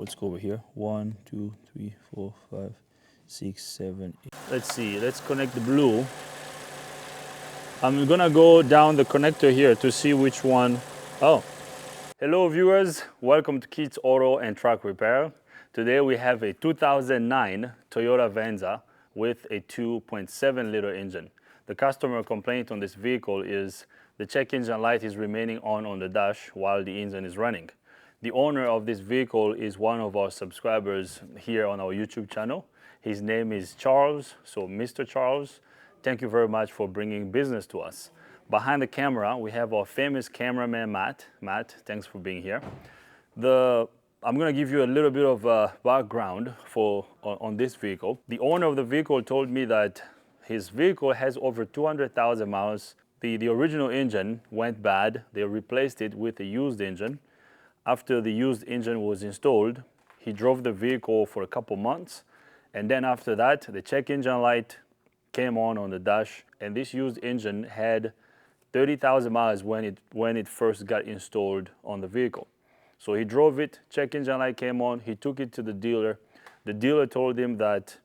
Let's go over here. 1, 2, 3, 4, 5, 6, 7, 8. Let's see. Let's connect the blue. I'm gonna go down the connector here to see which one. Oh, hello viewers. Welcome to Keats Auto and Truck Repair. Today we have a 2009 Toyota Venza with a 2.7 liter engine. The customer complaint on this vehicle is the check engine light is remaining on the dash while the engine is running. The owner of this vehicle is one of our subscribers here on our YouTube channel. His name is Charles, so Mr. Charles, thank you very much for bringing business to us. Behind the camera, we have our famous cameraman, Matt. Matt, thanks for being here. I'm gonna give you a little bit of background on this vehicle. The owner of the vehicle told me that his vehicle has over 200,000 miles. The original engine went bad. They replaced it with a used engine. After the used engine was installed, he drove the vehicle for a couple months, and then after that, the check engine light came on the dash, and this used engine had 30,000 miles when it first got installed on the vehicle. So he drove it, check engine light came on, he took it to the dealer. The dealer told him that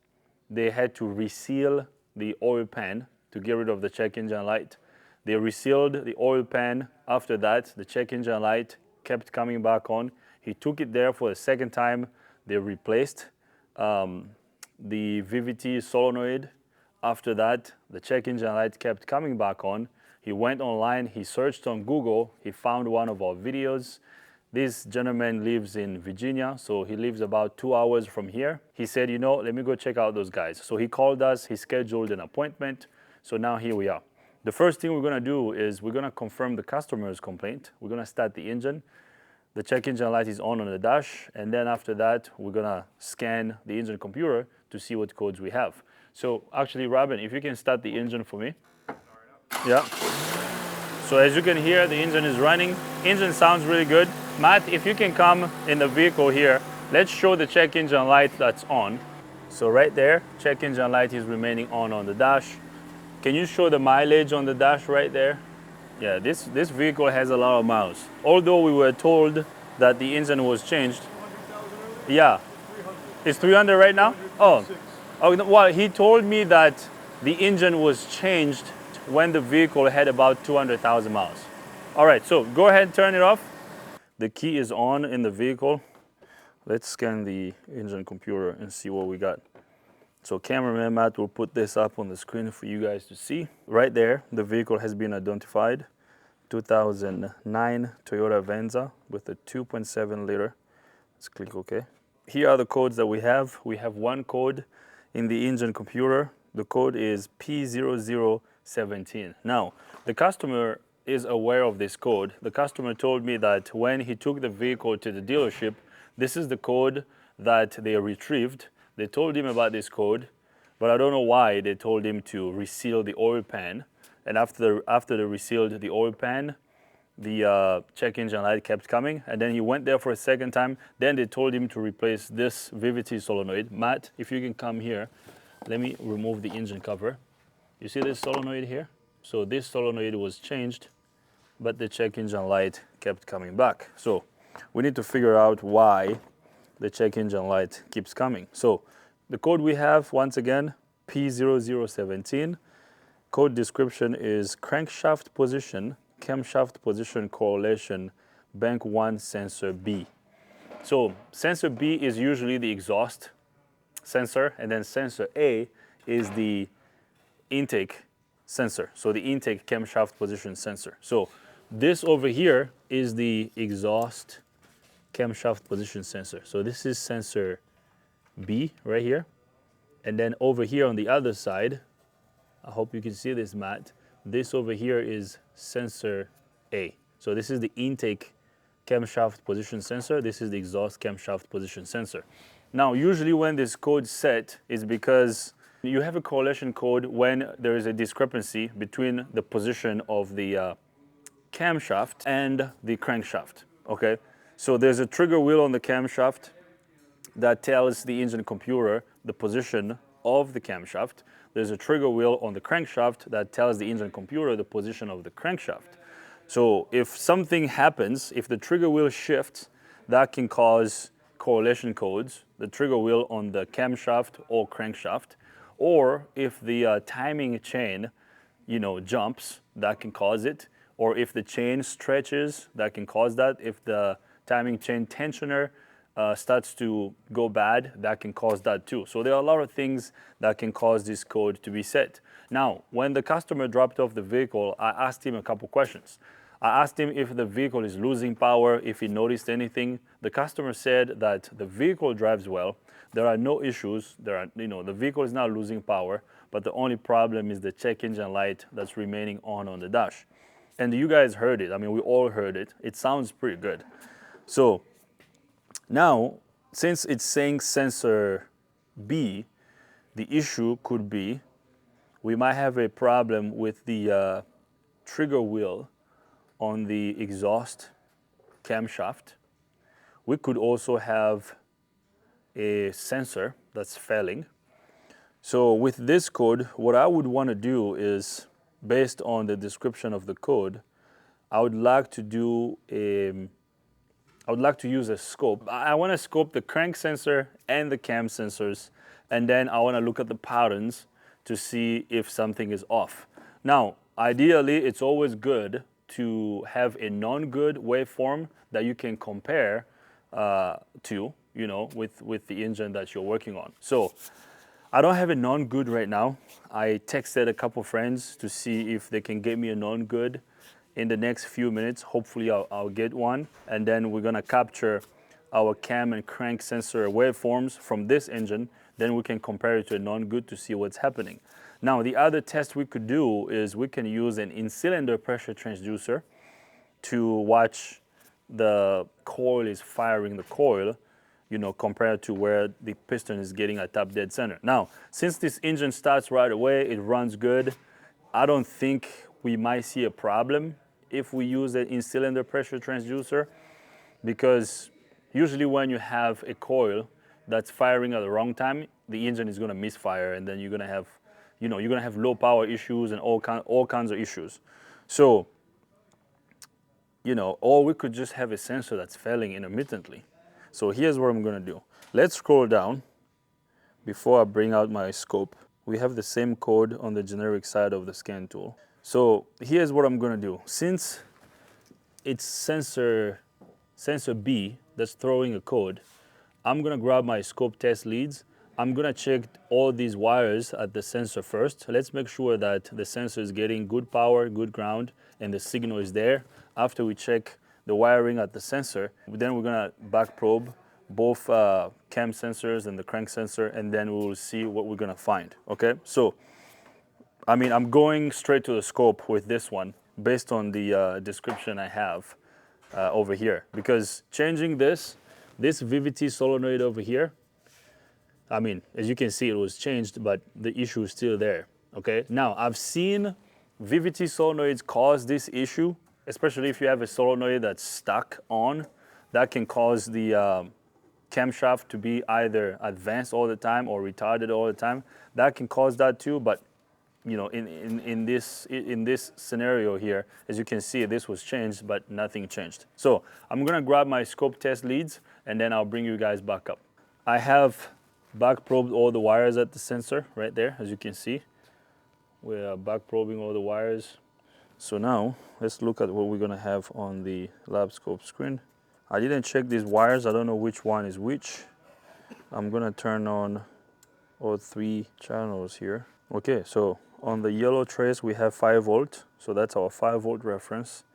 they had to reseal the oil pan to get rid of the check engine light. They resealed the oil pan. After that, the check engine light kept coming back on. He took it there for the second time. They replaced the VVT solenoid. After that, the check engine light kept coming back on. He went online, he searched on Google, he found one of our videos. This gentleman lives in Virginia, so he lives about 2 hours from here. He said, you know, let me go check out those guys. So he called us, he scheduled an appointment. So now here we are. The first thing we're gonna do is we're gonna confirm the customer's complaint. We're gonna start the engine. The check engine light is on the dash, and then after that, we're gonna scan the engine computer to see what codes we have. So actually, Robin, if you can start the engine for me. Yeah. So as you can hear, the engine is running. Engine sounds really good. Matt, if you can come in the vehicle here, let's show the check engine light that's on. So right there, check engine light is remaining on the dash. Can you show the mileage on the dash right there? Yeah, this vehicle has a lot of miles. Although we were told that the engine was changed. Yeah. It's 300 right now? Oh, well, he told me that the engine was changed when the vehicle had about 200,000 miles. All right, so go ahead and turn it off. The key is on in the vehicle. Let's scan the engine computer and see what we got. So cameraman Matt will put this up on the screen for you guys to see. Right there, the vehicle has been identified. 2009 Toyota Venza with a 2.7 liter. Let's click OK. Here are the codes that we have. We have one code in the engine computer. The code is P0017. Now, the customer is aware of this code. The customer told me that when he took the vehicle to the dealership, this is the code that they retrieved. They told him about this code, but I don't know why they told him to reseal the oil pan. And after they resealed the oil pan, the check engine light kept coming, and then he went there for a second time. Then they told him to replace this VVT solenoid. Matt, if you can come here, let me remove the engine cover. You see this solenoid here? So this solenoid was changed, but the check engine light kept coming back. So we need to figure out why the check engine light keeps coming. So the code we have, once again, P0017. Code description is crankshaft position, camshaft position correlation, bank 1 sensor B. So sensor B is usually the exhaust sensor, and then sensor A is the intake sensor. So the intake camshaft position sensor. So this over here is the exhaust camshaft position sensor. So this is sensor B right here. And then over here on the other side, I hope you can see this, Matt. This over here is sensor A. So this is the intake camshaft position sensor. This is the exhaust camshaft position sensor. Now, usually when this code set is because you have a correlation code when there is a discrepancy between the position of the camshaft and the crankshaft, okay? So there's a trigger wheel on the camshaft that tells the engine computer the position of the camshaft. There's a trigger wheel on the crankshaft that tells the engine computer the position of the crankshaft. So if something happens, if the trigger wheel shifts, that can cause correlation codes, the trigger wheel on the camshaft or crankshaft, or if the timing chain, jumps, that can cause it, or if the chain stretches, that can cause that. If the timing chain tensioner starts to go bad, that can cause that too. So there are a lot of things that can cause this code to be set. Now, when the customer dropped off the vehicle, I asked him a couple questions. I asked him if the vehicle is losing power, if he noticed anything. The customer said that the vehicle drives well. There are no issues. The vehicle is not losing power, but the only problem is the check engine light that's remaining on the dash. And you guys heard it. I mean, we all heard it. It sounds pretty good. So now, since it's saying sensor B, the issue could be we might have a problem with the trigger wheel on the exhaust camshaft. We could also have a sensor that's failing. So with this code, what I would want to do is, based on the description of the code, I would like to use a scope. I want to scope the crank sensor and the cam sensors, and then I want to look at the patterns to see if something is off. Now, ideally, it's always good to have a non-good waveform that you can compare to, with the engine that you're working on. So I don't have a non-good right now. I texted a couple friends to see if they can get me a non-good in the next few minutes. Hopefully I'll get one, and then we're gonna capture our cam and crank sensor waveforms from this engine. Then we can compare it to a non-good to see what's happening. Now, the other test we could do is we can use an in-cylinder pressure transducer to watch the coil is firing the coil, compared to where the piston is getting at top dead center. Now, since this engine starts right away, it runs good, I don't think we might see a problem if we use an in-cylinder pressure transducer, because usually when you have a coil that's firing at the wrong time, the engine is going to misfire, and then you're going to have, low power issues and all kinds of issues. So, or we could just have a sensor that's failing intermittently. So here's what I'm going to do. Let's scroll down before I bring out my scope. We have the same code on the generic side of the scan tool. So here's what I'm going to do. Since it's sensor B that's throwing a code, I'm going to grab my scope test leads. I'm going to check all these wires at the sensor first. Let's make sure that the sensor is getting good power, good ground, and the signal is there. After we check the wiring at the sensor, then we're going to back probe both cam sensors and the crank sensor, and then we will see what we're going to find. Okay, so I'm going straight to the scope with this one based on the description I have over here, because changing this VVT solenoid over here, as you can see, it was changed, but the issue is still there. Okay, now I've seen VVT solenoids cause this issue, especially if you have a solenoid that's stuck on. That can cause the camshaft to be either advanced all the time or retarded all the time. That can cause that too, but in this scenario here, as you can see, this was changed, but nothing changed. So I'm gonna grab my scope test leads, and then I'll bring you guys back up. I have back probed all the wires at the sensor right there, as you can see. We are back probing all the wires. So now let's look at what we're gonna have on the lab scope screen. I didn't check these wires. I don't know which one is which. I'm gonna turn on all 3 channels here. Okay, so on the yellow trace we have 5 volt, so that's our 5 volt reference.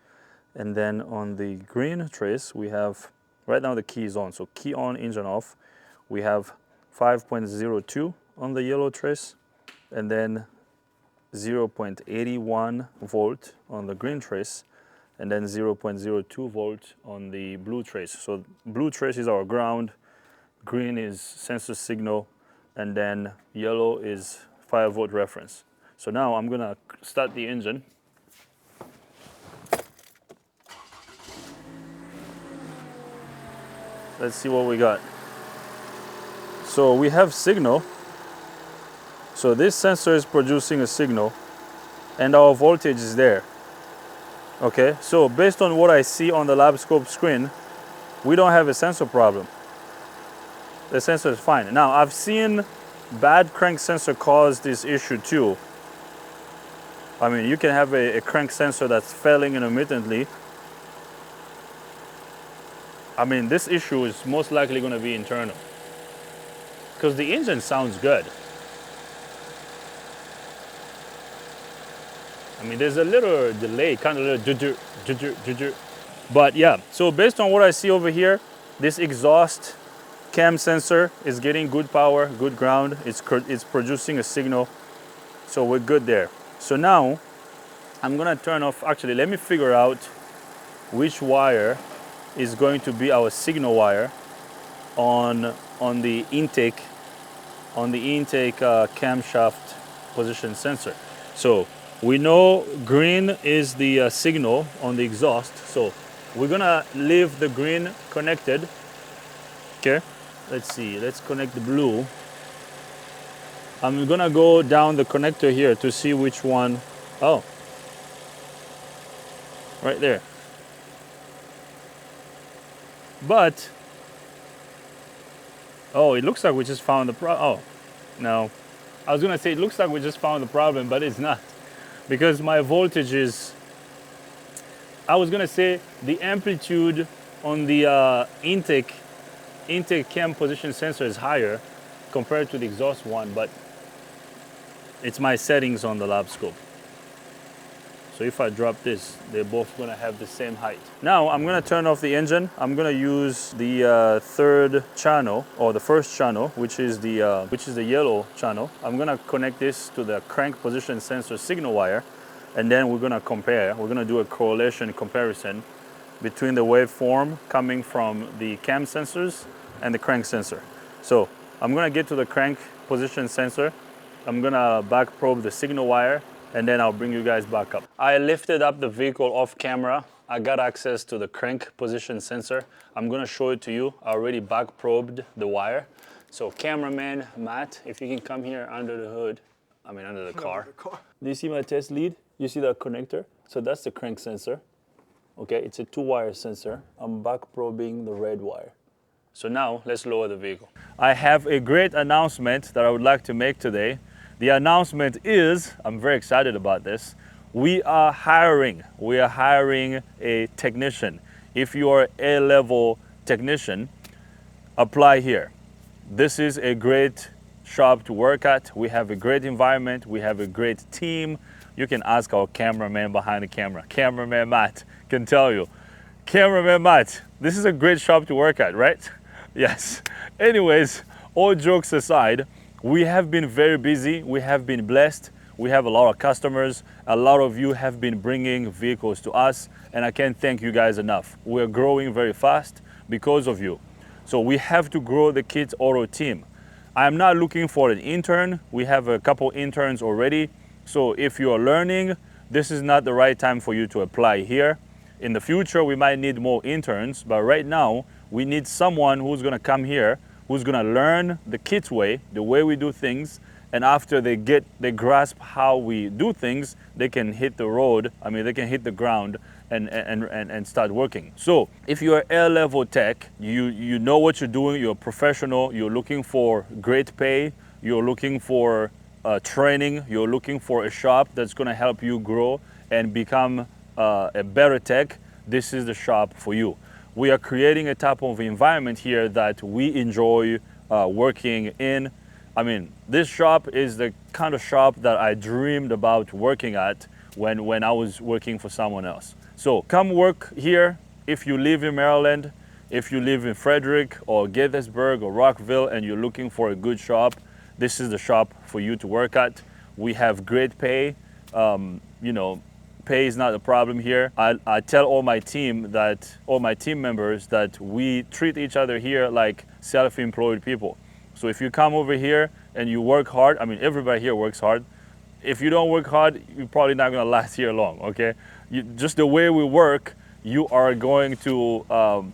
And then on the green trace we have, right now the key is on, so key on, engine off. We have 5.02 on the yellow trace, and then 0.81 volt on the green trace, and then 0.02 volt on the blue trace. So blue trace is our ground, green is sensor signal, and then yellow is 5 volt reference. So now I'm gonna start the engine. Let's see what we got. So we have signal. So this sensor is producing a signal, and our voltage is there. Okay, so based on what I see on the lab scope screen, we don't have a sensor problem. The sensor is fine. Now, I've seen bad crank sensor cause this issue too. I mean, you can have a crank sensor that's failing intermittently. I mean, this issue is most likely going to be internal because the engine sounds good. I mean, there's a little delay, kind of a little but yeah. So based on what I see over here, this exhaust cam sensor is getting good power, good ground. It's producing a signal, so we're good there. So now I'm gonna turn off. Actually, let me figure out which wire is going to be our signal wire on the intake camshaft position sensor. So we know green is the signal on the exhaust, so we're gonna leave the green connected. Okay, let's see, let's connect the blue. I'm gonna go down the connector here to see which one. Oh, right there. But oh, it looks like we just found the problem. Oh, no. I was gonna say it looks like we just found the problem, but it's not. Because my voltage is, I was gonna say the amplitude on the intake cam position sensor is higher compared to the exhaust one, but it's my settings on the lab scope. So if I drop this, they're both gonna have the same height. Now I'm gonna turn off the engine. I'm gonna use the third channel, or the first channel, which is the yellow channel. I'm gonna connect this to the crank position sensor signal wire, and then we're gonna compare. We're gonna do a correlation comparison between the waveform coming from the cam sensors and the crank sensor. So I'm gonna get to the crank position sensor. I'm gonna back probe the signal wire, and then I'll bring you guys back up. I lifted up the vehicle off camera. I got access to the crank position sensor. I'm gonna show it to you. I already back probed the wire. So cameraman Matt, if you can come here under the hood, under the car. Do you see my test lead? You see that connector? So that's the crank sensor. Okay, it's a 2-wire sensor. I'm back probing the red wire. So now let's lower the vehicle. I have a great announcement that I would like to make today. The announcement is, I'm very excited about this, we are hiring a technician. If you are A-level technician, apply here. This is a great shop to work at. We have a great environment. We have a great team. You can ask our cameraman behind the camera. Cameraman Matt can tell you. Cameraman Matt, this is a great shop to work at, right? Yes. Anyways, all jokes aside, we have been very busy. We have been blessed. We have a lot of customers. A lot of you have been bringing vehicles to us, and I can't thank you guys enough. We're growing very fast because of you. So we have to grow the Kids Auto team. I'm not looking for an intern. We have a couple interns already. So if you are learning, this is not the right time for you to apply here. In the future, we might need more interns, but right now, we need someone who's gonna come here, who's gonna learn the kids' way, the way we do things, and after they grasp how we do things, they can hit the road, they can hit the ground and start working. So if you're A-level tech, you know what you're doing, you're a professional, you're looking for great pay, you're looking for training, you're looking for a shop that's gonna help you grow and become a better tech, this is the shop for you. We are creating a type of environment here that we enjoy working in. This shop is the kind of shop that I dreamed about working at when I was working for someone else. So come work here if you live in Maryland, if you live in Frederick or Gaithersburg or Rockville and you're looking for a good shop, this is the shop for you to work at. We have great pay. Pay is not a problem here. I tell all my team members that we treat each other here like self-employed people. So if you come over here and you work hard, everybody here works hard. If you don't work hard, you're probably not gonna last here long, okay? Just the way we work, you are going to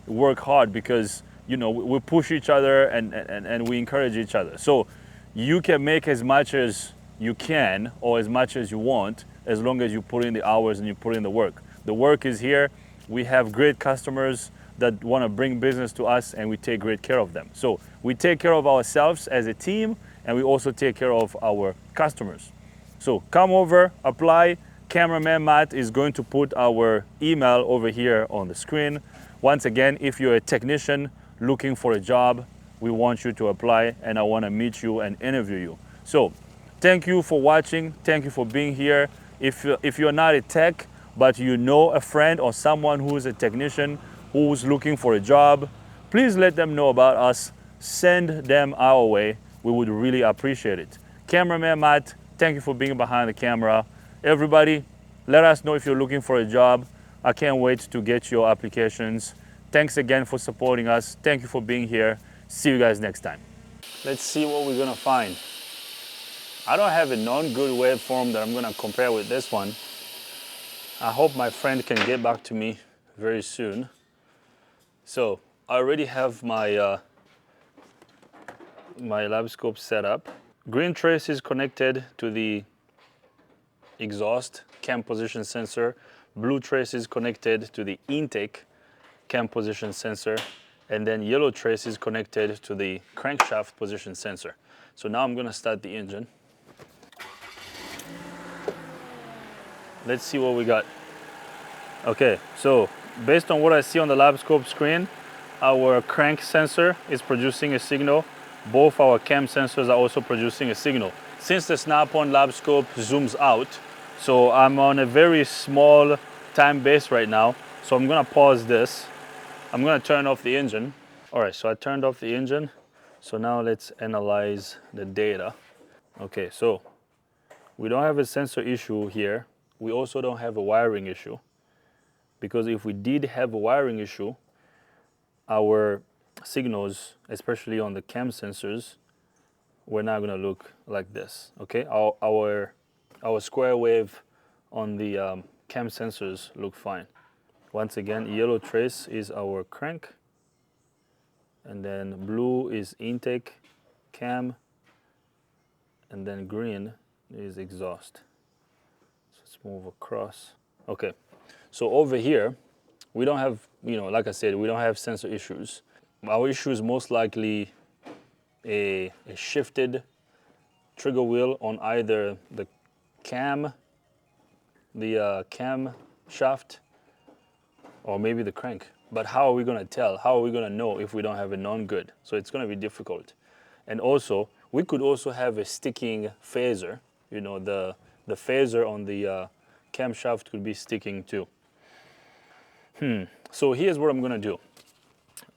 work hard because, we push each other and we encourage each other. So you can make as much as you can or as much as you want, as long as you put in the hours and you put in the work. The work is here. We have great customers that want to bring business to us and we take great care of them. So We take care of ourselves as a team, and we also take care of our customers. So come over, apply. Cameraman Matt is going to put our email over here on the screen. Once again, if you're a technician looking for a job, we want you to apply, and I want to meet you and interview you. So thank you for watching. Thank you for being here. If you're not a tech, but you know a friend or someone who is a technician who's looking for a job, please let them know about us. Send them our way. We would really appreciate it. Cameraman Matt, thank you for being behind the camera. Everybody, let us know if you're looking for a job. I can't wait to get your applications. Thanks again for supporting us. Thank you for being here. See you guys next time. Let's see what we're gonna find. I don't have a non-good waveform that I'm gonna compare with this one. I hope my friend can get back to me very soon. So I already have my my lab scope set up. Green trace is connected to the exhaust cam position sensor. Blue trace is connected to the intake cam position sensor. And then yellow trace is connected to the crankshaft position sensor. So now I'm gonna start the engine. Let's see what we got. Okay, so based on what I see on the lab scope screen, our crank sensor is producing a signal. Both our cam sensors are also producing a signal. Since the Snap-on lab scope zooms out, so I'm on a very small time base right now, so I'm gonna pause this. I'm gonna turn off the engine. All right, so I turned off the engine. So now let's analyze the data. Okay, so we don't have a sensor issue here. We also don't have a wiring issue, because if we did have a wiring issue, our signals, especially on the cam sensors, were not gonna look like this, okay? Our square wave on the cam sensors look fine. Once again, yellow trace is our crank, and then blue is intake cam, and then green is exhaust. So let's move across. Okay, so over here, we don't have, like I said, we don't have sensor issues. Our issue is most likely a shifted trigger wheel on either the cam shaft, or maybe the crank. But how are we gonna tell? How are we gonna know if we don't have a non-good? So it's gonna be difficult. And also, we could also have a sticking phaser. The phaser on the camshaft could be sticking too. So here's what I'm gonna do.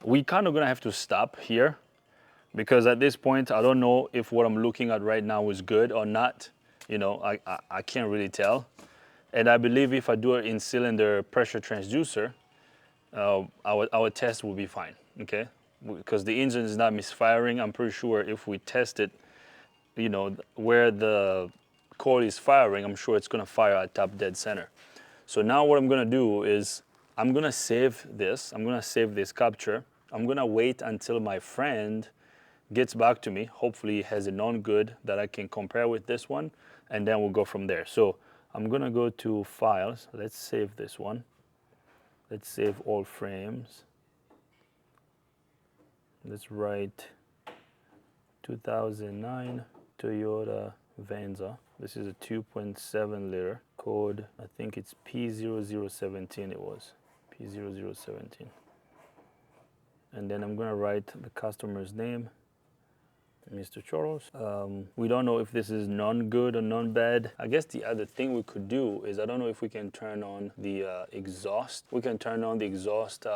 We kind of gonna have to stop here, because at this point, I don't know if what I'm looking at right now is good or not. I can't really tell. And I believe if I do an in-cylinder pressure transducer, our test will be fine, okay? Because the engine is not misfiring. I'm pretty sure if we test it, where the coil is firing, I'm sure it's gonna fire at top dead center. So now what I'm gonna do is, I'm gonna save this. I'm gonna save this capture. I'm gonna wait until my friend gets back to me. Hopefully he has a non-good that I can compare with this one, and then we'll go from there. So I'm gonna go to Files. Let's save this one. Let's save all frames. Let's write 2009 Toyota Venza. This is a 2.7 liter code. I think it's P0017 it was. P0017. And then I'm gonna write the customer's name, Mr. Charles. We don't know if this is non-good or non-bad. I guess the other thing we could do is, I don't know if we can turn on the exhaust. We can turn on the exhaust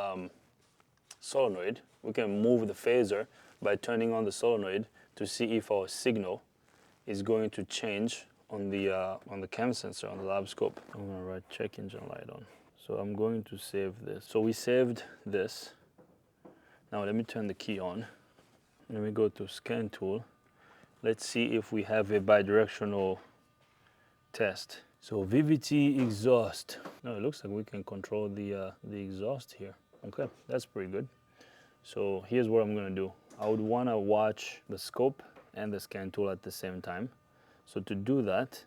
solenoid. We can move the phaser by turning on the solenoid to see if our signal is going to change on the cam sensor on the lab scope. I'm gonna write check engine light on. So I'm going to save this. So we saved this. Now let me turn the key on. Let me go to scan tool. Let's see if we have a bidirectional test. So VVT exhaust. No, it looks like we can control the exhaust here. Okay, that's pretty good. So here's what I'm gonna do. I would wanna watch the scope and the scan tool at the same time. So to do that,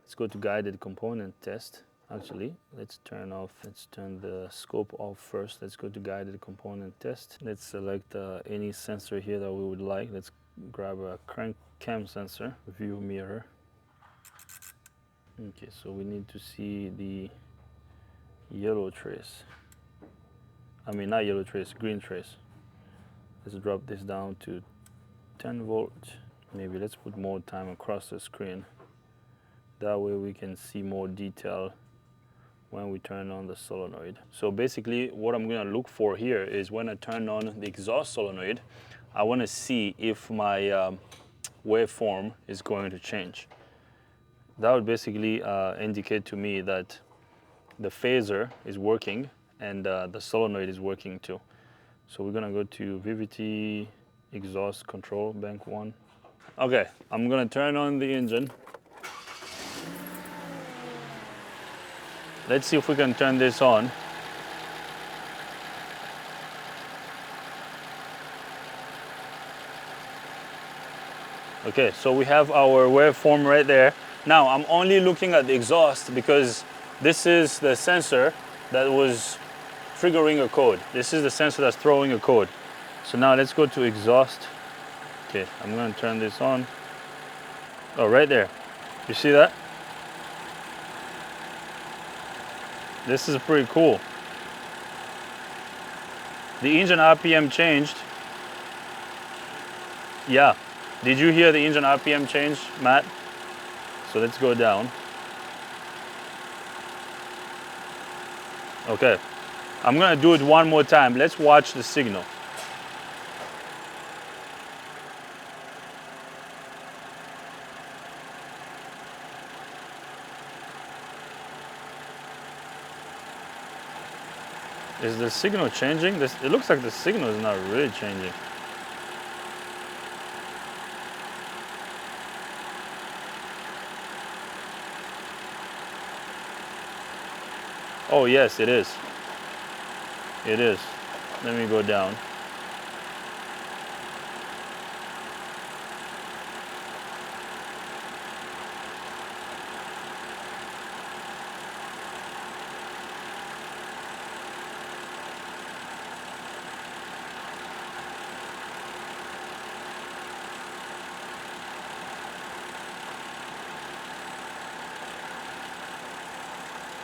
let's go to guided component test. Actually, let's turn the scope off first. Let's go to guided component test. Let's select any sensor here that we would like. Let's grab a crank cam sensor, view mirror. Okay, so we need to see the yellow trace. I mean, not yellow trace, green trace. Let's drop this down to 10 volt. Maybe let's put more time across the screen. That way we can see more detail when we turn on the solenoid. So basically what I'm gonna look for here is when I turn on the exhaust solenoid, I wanna see if my waveform is going to change. That would basically indicate to me that the phaser is working and the solenoid is working too. So we're gonna go to VVT exhaust control bank 1. Okay, I'm gonna turn on the engine. Let's see if we can turn this on. Okay, so we have our waveform right there. Now I'm only looking at the exhaust because this is the sensor that was triggering a code. This is the sensor that's throwing a code. So now let's go to exhaust. Okay, I'm gonna turn this on. Oh, right there. You see that? This is pretty cool. The engine RPM changed. Yeah. Did you hear the engine RPM change, Matt? So let's go down. Okay. I'm gonna do it one more time. Let's watch the signal. Is the signal changing? It looks like the signal is not really changing. Oh yes, it is. It is. Let me go down.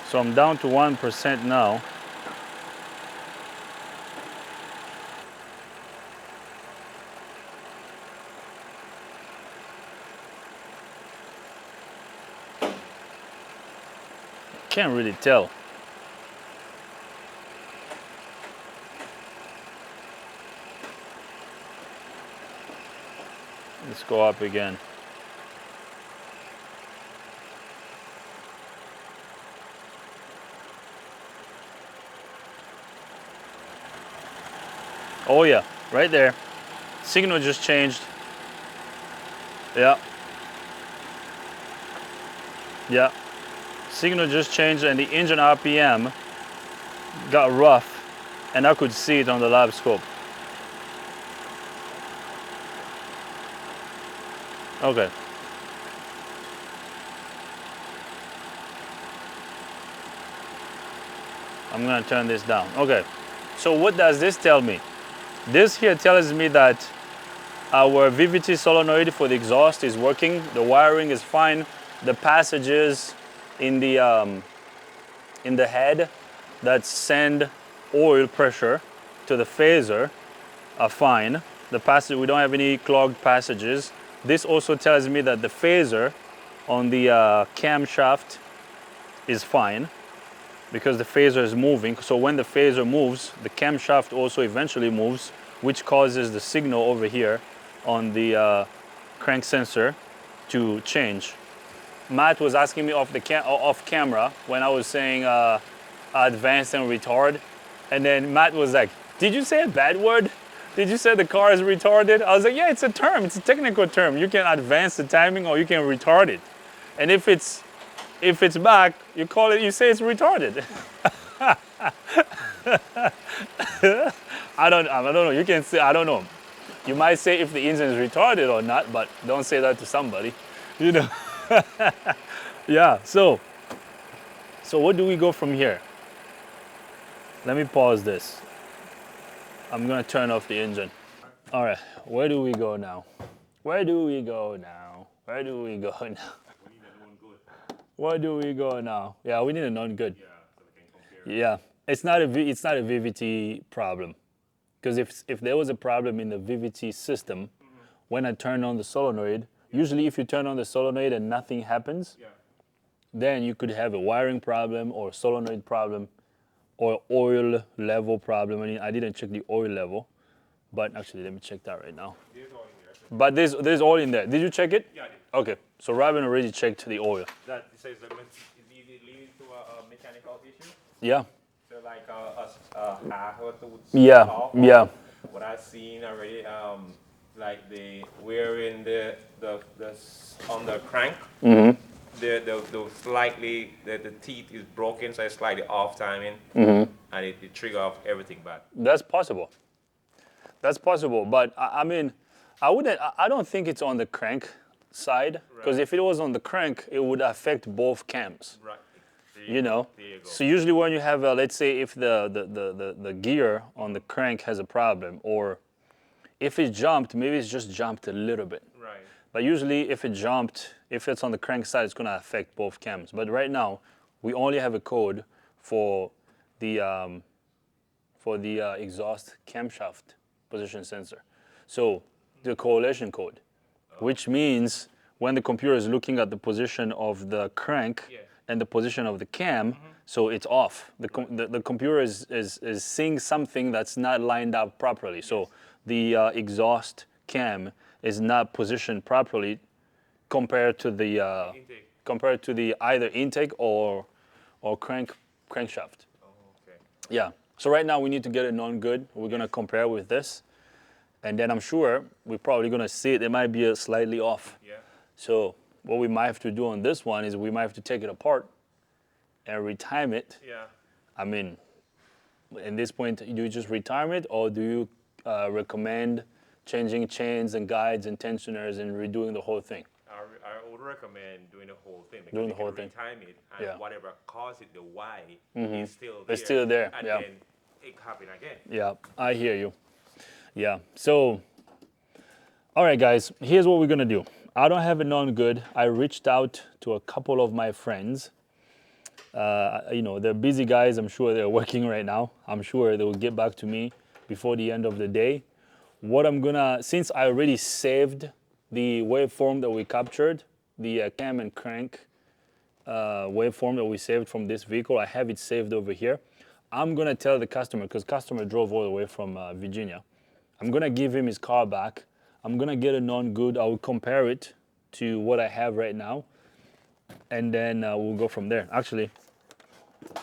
So I'm down to 1% now. Can't really tell. Let's go up again. Oh yeah, right there. Signal just changed. Yeah. Yeah. Signal just changed and the engine RPM got rough and I could see it on the lab scope. Okay. I'm gonna turn this down. Okay. So what does this tell me? This here tells me that our VVT solenoid for the exhaust is working. The wiring is fine. The passages in the head that send oil pressure to the phaser are fine. The passage, we don't have any clogged passages. This also tells me that the phaser on the camshaft is fine because the phaser is moving. So when the phaser moves, the camshaft also eventually moves, which causes the signal over here on the crank sensor to change. Matt was asking me off camera when I was saying advanced and retard, and then Matt was like, "Did you say a bad word? Did you say the car is retarded?" I was like, "Yeah, it's a term. It's a technical term. You can advance the timing or you can retard it, and if it's back, you say it's retarded." I don't know. You can say, I don't know. You might say if the engine is retarded or not, but don't say that to somebody, you know. Yeah, so So what do we go from here? Let me pause this. I'm gonna turn off the engine. All right, where do we go now? Where do we go now? Where do we go now? We need a known good. Where do we go now? Yeah, we need a non-good. Yeah, so we can compare. Yeah, it's not a VVT problem, because if there was a problem in the VVT system, when I turn on the solenoid, usually if you turn on the solenoid and nothing happens, Yeah. then you could have a wiring problem or solenoid problem or oil level problem. I mean, I didn't check the oil level, but actually let me check that right now. There's all in there. But there's oil in there. Did you check it? Yeah, I did. Okay, so Robin already checked the oil. That says that it's easy leading to a mechanical issue. Yeah. So like half or two. Yeah. Off, Yeah. What I've seen already, like the wearing the on the crank. Mm-hmm. The slightly the teeth is broken, so it's slightly off timing, Mm-hmm. and it trigger off everything back. That's possible. That's possible, but I mean, I don't think it's on the crank side, because Right. if it was on the crank, it would affect both cams. Right. You know. There you go. So usually when you have, let's say, if the gear on the crank has a problem, or if it jumped, maybe it's just jumped a little bit. Right. But usually if it jumped, if it's on the crank side, it's going to affect both cams. But right now, we only have a code for the exhaust camshaft position sensor. So the correlation code, which means when the computer is looking at the position of the crank Yeah. and the position of the cam, so it's off. The computer is seeing something that's not lined up properly. So the exhaust cam is not positioned properly compared to the Intake. either intake or crankshaft. Oh, okay. Yeah. So right now we need to get a non-good. We're gonna compare with this, and then I'm sure we're probably gonna see it. It might be a slightly off. Yeah. So what we might have to do on this one is we might have to take it apart and retime it. Yeah. I mean, in this point, do you just retime it, or do you recommend changing chains and guides and tensioners and redoing the whole thing? I would recommend doing the whole thing because Doing you the whole can thing. retime it, and Yeah. whatever caused it, the Y is still there. It's still there, And yeah. then it happen again. Yeah, I hear you. Yeah. So, all right, guys, here's what we're gonna do. I don't have a non-good. I reached out to a couple of my friends. You know, they're busy guys. I'm sure they're working right now. I'm sure they will get back to me before the end of the day. What I'm gonna, since I already saved the waveform that we captured, the cam and crank waveform that we saved from this vehicle, I have it saved over here. I'm gonna tell the customer, because customer drove all the way from Virginia. I'm gonna give him his car back. I'm gonna get a non-good. I will compare it to what I have right now, and then we'll go from there. Actually,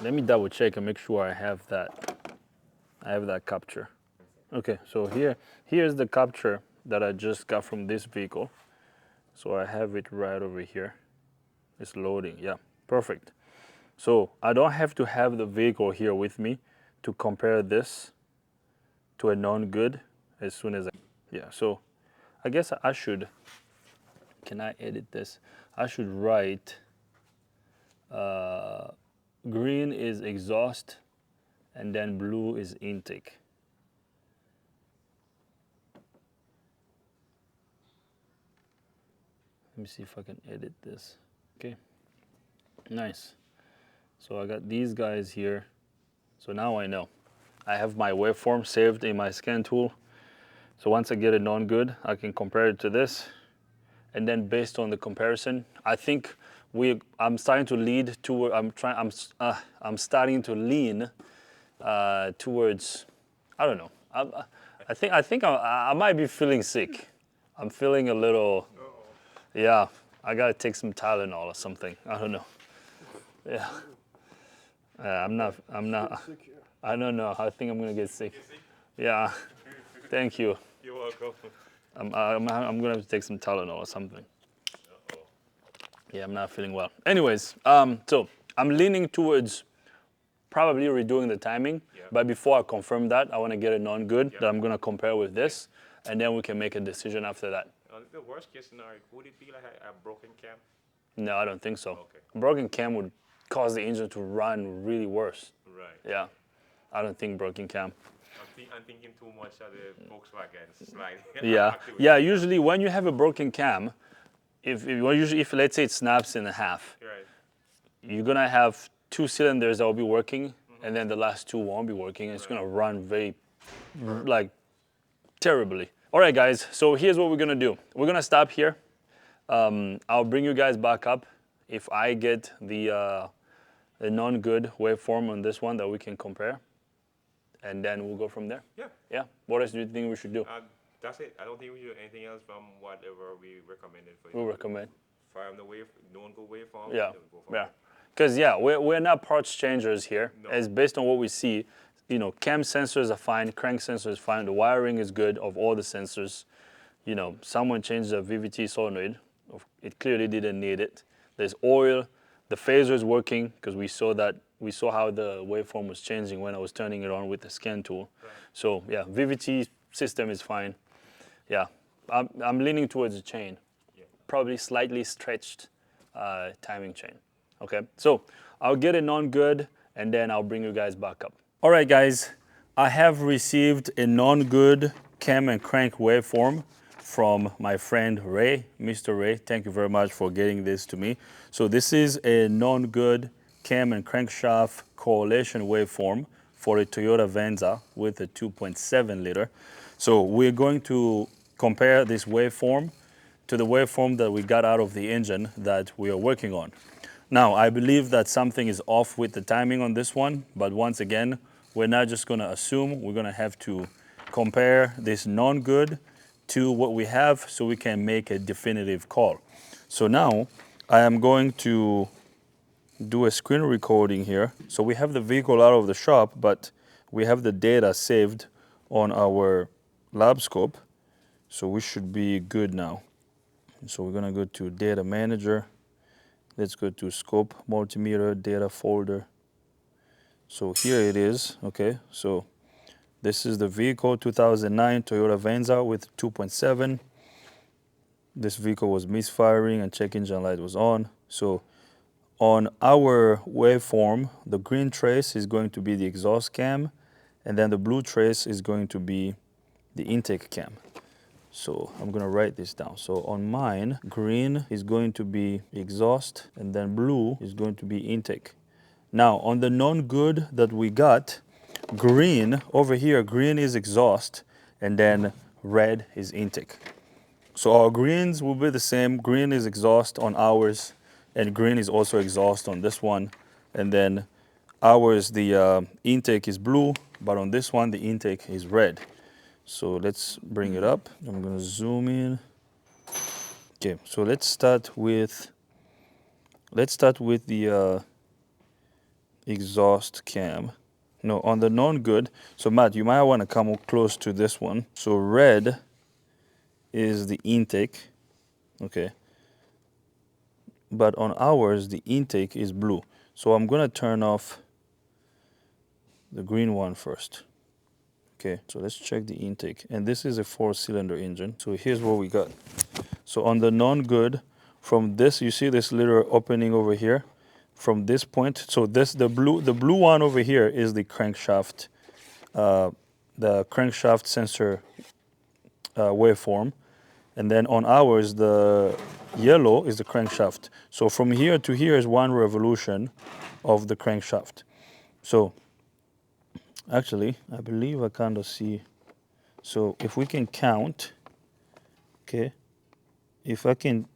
let me double check and make sure I have that. I have that capture. Okay, so here's the capture that I just got from this vehicle. So I have it right over here. It's loading. Yeah, perfect. So I don't have to have the vehicle here with me to compare this to a non-good as soon as yeah. So I guess I should, can I edit this? I should write green is exhaust and then blue is intake. Let me see if I can edit this. Okay, nice. So I got these guys here. So now I know. I have my waveform saved in my scan tool. So once I get a non-good, I can compare it to this. And then based on the comparison, I think I'm starting to lead toward, I'm starting to lean towards, I don't know. I think I might be feeling sick. I'm feeling a little, yeah, I gotta take some Tylenol or something. I don't know. Yeah. I'm not, I don't know. I think I'm gonna get sick. Yeah. Thank you. You're welcome. I'm gonna have to take some Tylenol or something. Yeah, I'm not feeling well. Anyways, so I'm leaning towards probably redoing the timing. Yeah. But before I confirm that, I want to get a non-good that I'm gonna compare with this, and then we can make a decision after that. The worst case scenario, would it be like a broken cam? No, I don't think so. Okay. A broken cam would cause the engine to run really worse. Right. Yeah, I don't think broken cam. I'm thinking too much of the Volkswagen slide. Yeah, activity. yeah. Usually when you have a broken cam, if let's say it snaps in half, Right. you're gonna have two cylinders that will be working, and then the last two won't be working, and it's gonna run very, like, terribly. All right, guys. So here's what we're gonna do. We're gonna stop here. I'll bring you guys back up if I get the non-good waveform on this one that we can compare, and then we'll go from there. Yeah. Yeah. What else do you think we should do? That's it. I don't think we do anything else from whatever we recommended for you. We'll recommend. From the known good waveform. Yeah. Then we go from Yeah. Because we're not parts changers here. No. It's based on what we see. You know, cam sensors are fine, crank sensor is fine, the wiring is good of all the sensors. You know, someone changed the VVT solenoid. It clearly didn't need it. There's oil. The phaser is working because we saw how the waveform was changing when I was turning it on with the scan tool. Right. So yeah, VVT system is fine. Yeah, I'm leaning towards the chain. Yeah. Probably slightly stretched timing chain. Okay, so I'll get a non-good and then I'll bring you guys back up. All right, guys, I have received a non-good cam and crank waveform from my friend Ray, Mr. Ray. Thank you very much for getting this to me. So this is a non-good cam and crankshaft correlation waveform for a Toyota Venza with a 2.7 liter. So we're going to compare this waveform to the waveform that we got out of the engine that we are working on. Now, I believe that something is off with the timing on this one, but once again, we're not just gonna assume, we're gonna have to compare this non-good to what we have so we can make a definitive call. So now, I am going to do a screen recording here. So we have the vehicle out of the shop, but we have the data saved on our lab scope. So we should be good now. So we're gonna go to Data Manager. Let's go to Scope, Multimeter, Data Folder. So here it is, okay? So this is the vehicle, 2009 Toyota Venza with 2.7. This vehicle was misfiring and check engine light was on. So on our waveform, the green trace is going to be the exhaust cam, and then the blue trace is going to be the intake cam. So I'm gonna write this down. So on mine, green is going to be exhaust, and then blue is going to be intake. Now on the non-good that we got, green, over here, green is exhaust, and then red is intake. So our greens will be the same. Green is exhaust on ours, and green is also exhaust on this one. And then ours, the intake is blue, but on this one, the intake is red. So let's bring it up. I'm gonna zoom in. Okay, so let's start with the exhaust cam. No, on the non-good. So Matt, you might want to come close to this one. So red is the intake, okay. But on ours, the intake is blue. So I'm gonna turn off the green one first. Okay, so let's check the intake. And this is a 4-cylinder engine. So here's what we got. So on the non-good, from this, you see this little opening over here? From this point, so the blue one over here is the crankshaft sensor waveform. And then on ours, the yellow is the crankshaft. So from here to here is 1 revolution of the crankshaft. So actually, I believe I kind of see. So if we can count, okay, if I can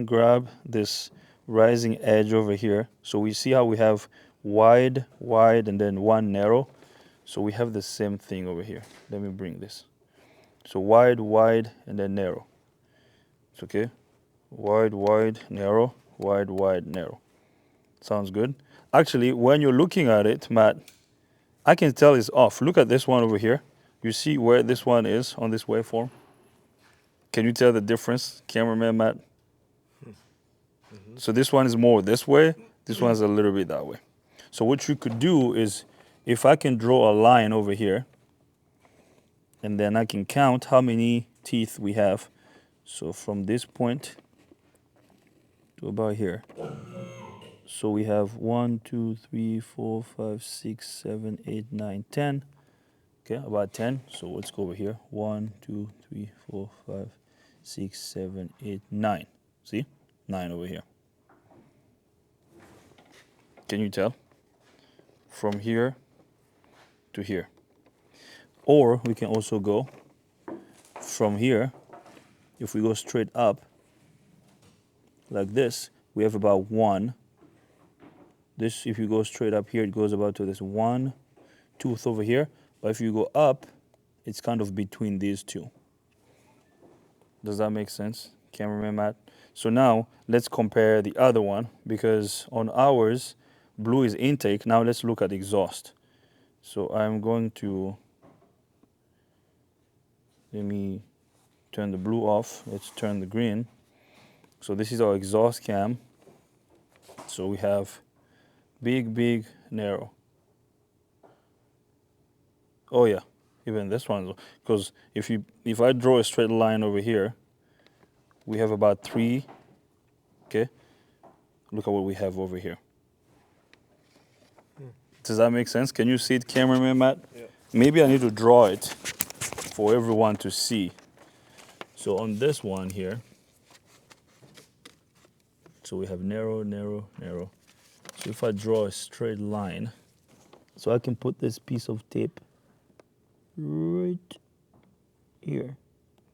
grab this rising edge over here, so we see how we have wide, and then 1 narrow. So we have the same thing over here. Let me bring this. So wide, and then narrow. It's okay. Wide, narrow, wide, narrow. Sounds good. Actually, when you're looking at it, Matt, I can tell it's off. Look at this one over here. You see where this one is on this waveform? Can you tell the difference, cameraman Matt? So this one is more this way. This one's a little bit that way. So what you could do is, if I can draw a line over here, and then I can count how many teeth we have. So from this point to about here. So we have 1, 2, 3, 4, 5, 6, 7, 8, 9, 10. Okay, about 10. So let's go over here. 1, 2, 3, 4, 5, 6, 7, 8, 9. See? 9 over here. Can you tell? From here to here. Or we can also go from here. If we go straight up like this, we have about 1. This, if you go straight up here, it goes about to this 1 tooth over here. But if you go up, it's kind of between these two. Does that make sense, cameraman Matt? So now let's compare the other one, because on ours, blue is intake. Now let's look at exhaust. So I'm going to, let me turn the blue off. Let's turn the green. So this is our exhaust cam. So we have big, big, narrow. Oh yeah, even this one, because if I draw a straight line over here, we have about 3. Okay, look at what we have over here. Does that make sense? Can you see it, cameraman Matt? Yeah. Maybe I need to draw it for everyone to see. So on this one here, so we have narrow, narrow, narrow. So if I draw a straight line, so I can put this piece of tape right here.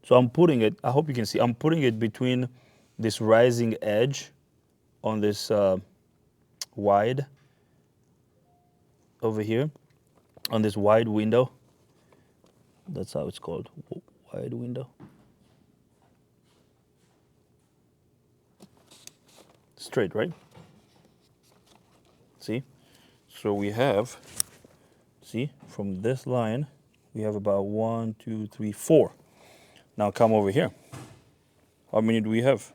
So I'm putting it, I hope you can see, I'm putting it between this rising edge on this wide over here, on this wide window. That's how it's called, wide window. Straight, right? See? So we have, see, from this line, we have about 1, 2, 3, 4. Now come over here. How many do we have?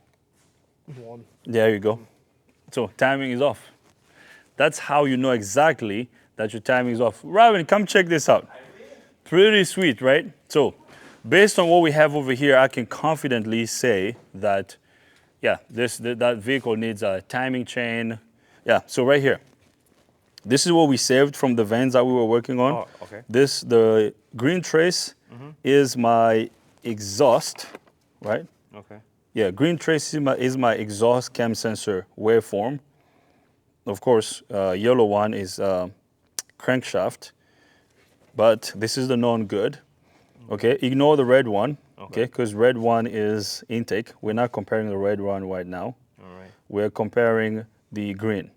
1. There you go. So timing is off. That's how you know exactly that your timing is off. Robin, come check this out. Pretty sweet, right? So based on what we have over here, I can confidently say that, yeah, that vehicle needs a timing chain. Yeah, so right here. This is what we saved from the Venza we were working on. Oh, okay. The green trace is my exhaust, right? Okay. Yeah, green trace is my exhaust cam sensor waveform. Of course, yellow one is crankshaft, but this is the non-good. Okay, ignore the red one, okay, because red one is intake. We're not comparing the red one right now. All right. We're comparing the green.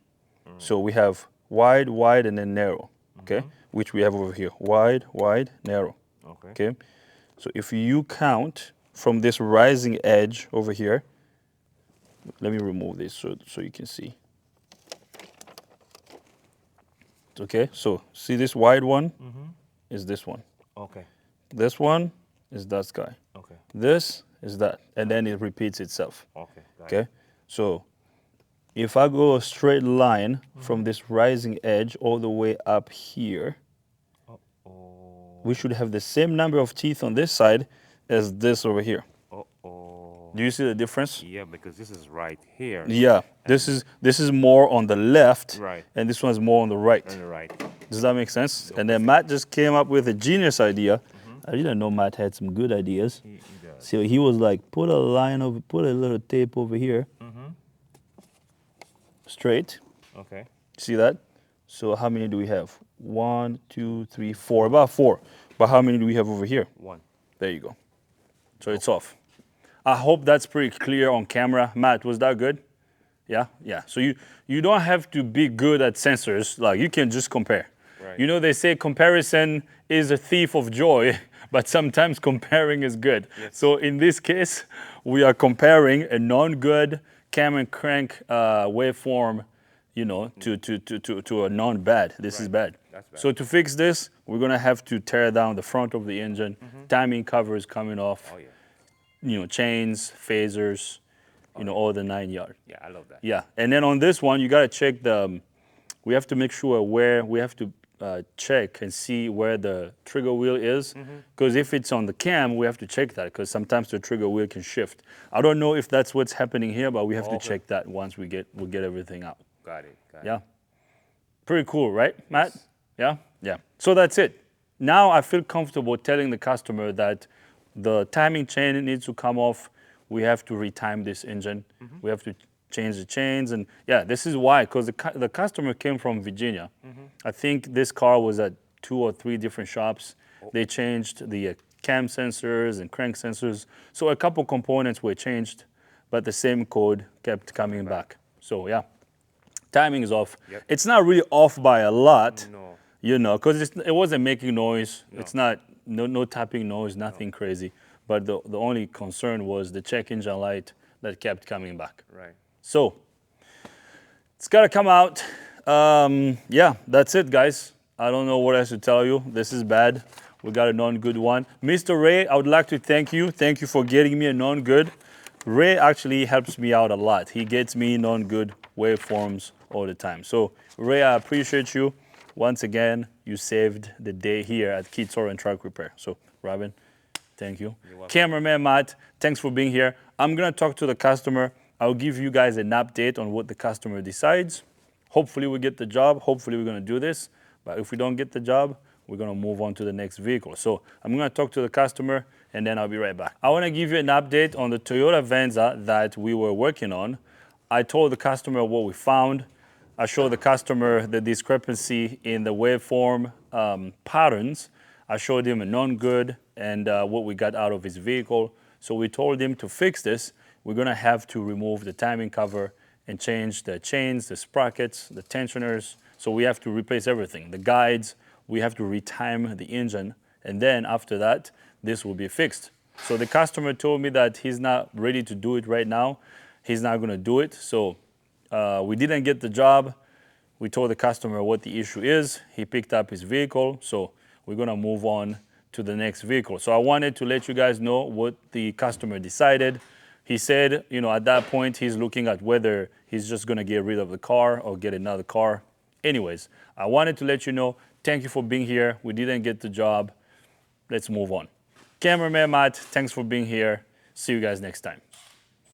So we have wide, wide, and then narrow, okay, which we have over here. Wide, wide, narrow, okay. So if you count from this rising edge over here, let me remove this so you can see. Okay, so see this wide one is this one. Okay. This one is that guy. Okay. This is that, and then it repeats itself. Okay. Okay, so if I go a straight line from this rising edge all the way up here, we should have the same number of teeth on this side as this over here. Do you see the difference? Yeah, because this is right here. Yeah, this is more on the left, Right. and this one's more on the right. On the right. Does that make sense? And then Matt just came up with a genius idea. I didn't know Matt had some good ideas. He does. So he was like, put a little tape over here, straight. Okay. See that? So how many do we have? 1, 2, 3, 4. About 4. But how many do we have over here? 1. There you go. So it's off. I hope that's pretty clear on camera. Matt, was that good? Yeah? Yeah. So you don't have to be good at sensors. Like, you can just compare. Right. You know, they say comparison is a thief of joy, but sometimes comparing is good. Yes. So in this case, we are comparing a non-good cam and crank waveform, you know, to a non-bad. This is bad. That's bad. So to fix this, we're gonna have to tear down the front of the engine, timing covers coming off, Oh, yeah. you know, chains, phasers, you know, all the 9 yards. Yeah, I love that. Yeah, and then on this one, you gotta check we have to make sure where, we have to check and see where the trigger wheel is. Because if it's on the cam, we have to check that, because sometimes the trigger wheel can shift. I don't know if that's what's happening here, but we have to check that once we get everything out. Got it. Got Yeah. it. Pretty cool, right, Matt? Yes. Yeah? Yeah. So that's it. Now I feel comfortable telling the customer that the timing chain needs to come off. We have to retime this engine. We have to change the chains. And yeah, this is why, because the customer came from Virginia. I think this car was at 2 or 3 different shops. They changed the cam sensors and crank sensors. So a couple components were changed, but the same code kept coming back. So yeah, timing is off. Yep. It's not really off by a lot, No. you know, because it wasn't making noise. No. It's not, no tapping noise, nothing crazy. But the only concern was the check engine light that kept coming back. Right. So it's got to come out. Yeah, that's it, guys. I don't know what else to tell you. This is bad. We got a non-good one. Mr. Ray, I would like to thank you. Thank you for getting me a non-good. Ray actually helps me out a lot. He gets me non-good waveforms all the time. So Ray, I appreciate you. Once again, you saved the day here at Key Tour and Truck Repair. So Robin, thank you. Cameraman Matt, thanks for being here. I'm gonna talk to the customer. I'll give you guys an update on what the customer decides. Hopefully we get the job. Hopefully we're gonna do this. But if we don't get the job, we're gonna move on to the next vehicle. So I'm gonna talk to the customer and then I'll be right back. I wanna give you an update on the Toyota Venza that we were working on. I told the customer what we found. I showed the customer the discrepancy in the waveform patterns. I showed him a non-good and what we got out of his vehicle. So we told him to fix this, we're gonna have to remove the timing cover and change the chains, the sprockets, the tensioners. So we have to replace everything. The guides, we have to retime the engine. And then after that, this will be fixed. So the customer told me that he's not ready to do it right now. He's not gonna do it. So we didn't get the job. We told the customer what the issue is. He picked up his vehicle. So we're gonna move on to the next vehicle. So I wanted to let you guys know what the customer decided. He said, you know, at that point, he's looking at whether he's just gonna get rid of the car or get another car. Anyways, I wanted to let you know, thank you for being here. We didn't get the job. Let's move on. Cameraman Matt, thanks for being here. See you guys next time.